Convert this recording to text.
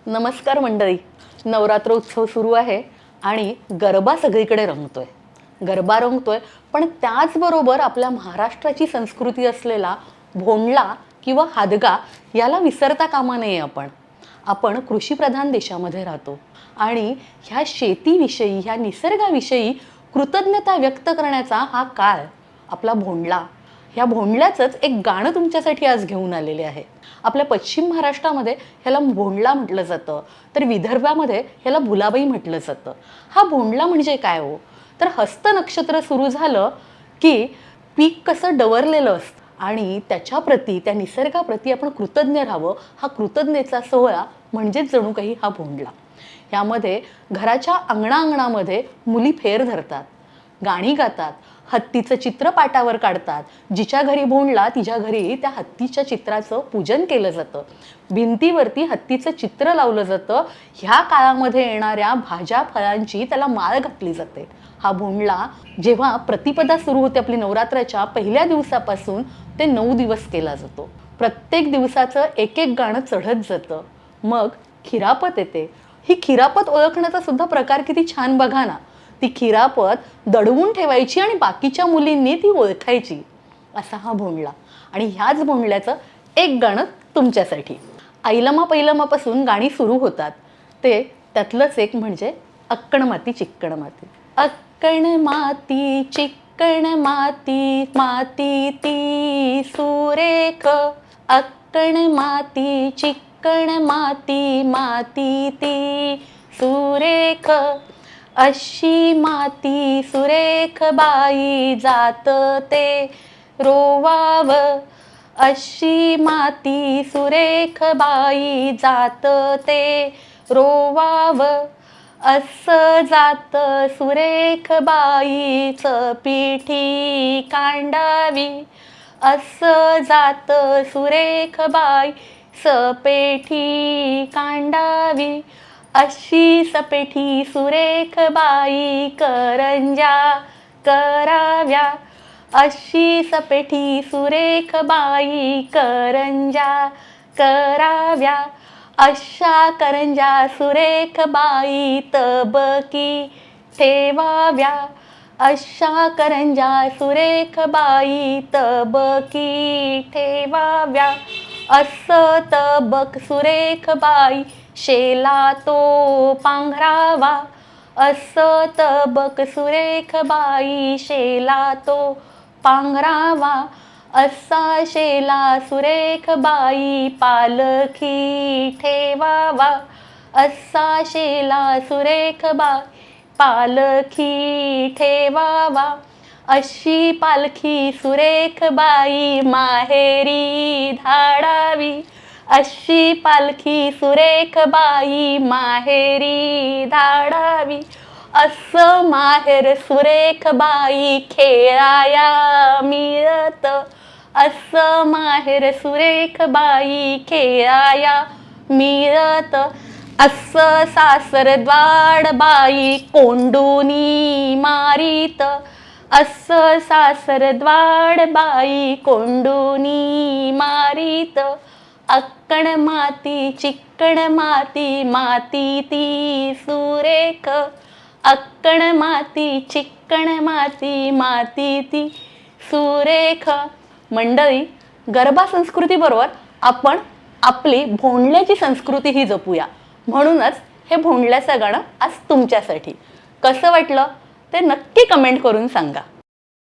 नमस्कार मंडळी. नवरात्र उत्सव सुरू आहे आणि गरबा सगळीकडे रंगतोय. गरबा रंगतोय, पण त्याचबरोबर आपल्या महाराष्ट्राची संस्कृती असलेला भोंडला किंवा हादगा याला विसरता कामा नये आपण. आपण कृषीप्रधान देशामध्ये राहतो आणि ह्या शेतीविषयी, ह्या निसर्गाविषयी कृतज्ञता व्यक्त करण्याचा हा काळ आपला भोंडला. ह्या भोंडल्याचंच एक गाणं तुमच्यासाठी आज घेऊन आलेले आहे. आपल्या पश्चिम महाराष्ट्रामध्ये ह्याला भोंडला म्हटलं जातं, तर विदर्भामध्ये ह्याला भुलाबाई म्हटलं जातं. हा भोंडला म्हणजे काय हो? तर हस्त नक्षत्र सुरू झालं की पीक कसं डवरलेलं असतं आणि त्याच्याप्रती, त्या निसर्गाप्रती आपण कृतज्ञ राहावं, हा कृतज्ञतेचा सोहळा म्हणजेच जणू काही हा भोंडला. यामध्ये घराच्या अंगणामध्ये मुली फेर धरतात, गाणी गातात, हत्तीचं चित्र पाटावर काढतात. जिच्या घरी भोंडला तिच्या घरी त्या हत्तीच्या चित्राचं पूजन केलं जातं. भिंतीवरती हत्तीचं चित्र लावलं जातं. ह्या काळामध्ये येणाऱ्या भाज्या फळांची त्याला माळ घातली जाते. हा भोंडला जेव्हा प्रतिपदा सुरू होते आपली नवरात्राच्या पहिल्या दिवसापासून ते 9 दिवस केला जातो. प्रत्येक दिवसाचं एक एक गाणं चढत जातं. मग खिरापत येते. ही खिरापत ओळखण्याचा सुद्धा प्रकार किती छान बघा ना. ती खिरापत दडवून ठेवायची आणि बाकीच्या मुलींनी ती ओळखायची, असा हा भोंडला. आणि ह्याच भोंडल्याचं एक गाणं तुमच्यासाठी. ऐलमा पैलमापासून गाणी सुरू होतात. ते त्यातलंच एक म्हणजे अक्कण माती चिक्कण माती. अक्कण माती चिक्कण माती, माती ती सुरेख. अक्कण माती चिक्कण माती, माती ती सुरेख. अशी माती सुरेख बाई जात ते रोवाव. अशी माती सुरेख बाई जात ते रोवाव. असं जात सुरेख बाईच पिठी कांडावी. असं जात सुरेख बाई सपेठी कांडावी. अशी सपेठी सुरेख बाई करंजा कराव्या. अशी सपेठी सुरेख बाई करंजा कराव्या. अशा करंजा सुरेख बाई तबकी ठेवाव्या. अशा करंजा सुरेख बाई तबकी ठेवाव्या. असं तबक सुरेख बाई शेला तो पांघरावा. असं तबक सुरेख बाई शेला तो पांघरावा. असा शेला सुरेख बाई पालखी ठेवावा. असा शेला सुरेख बाई पालखी ठेवावा. अशी पालखी सुरेख बाई माहेरी धाडावी. अशी पालखी सुरेख बाई माहेरी धाडावी. असं माहेर सुरेख बाई खेळाया मिळत. असं माहेर सुरेख बाई खेळाया मिळत. असं सासरद्वाड बाई कोंडूनी मारीत. असं सासरद्वाड बाई कोंडूनी मारीत. अक्कण माती चिक्कण माती, माती ती सुरेख. अक्कण माती चिक्कण माती, माती ती सुरेख. मंडळी, गरबा संस्कृतीबरोबर आपण आपली भोंडल्याची संस्कृती ही जपूया. म्हणूनच हे भोंडल्याचं गाणं आज तुमच्यासाठी. कसं वाटलं ते नक्की कमेंट करून सांगा.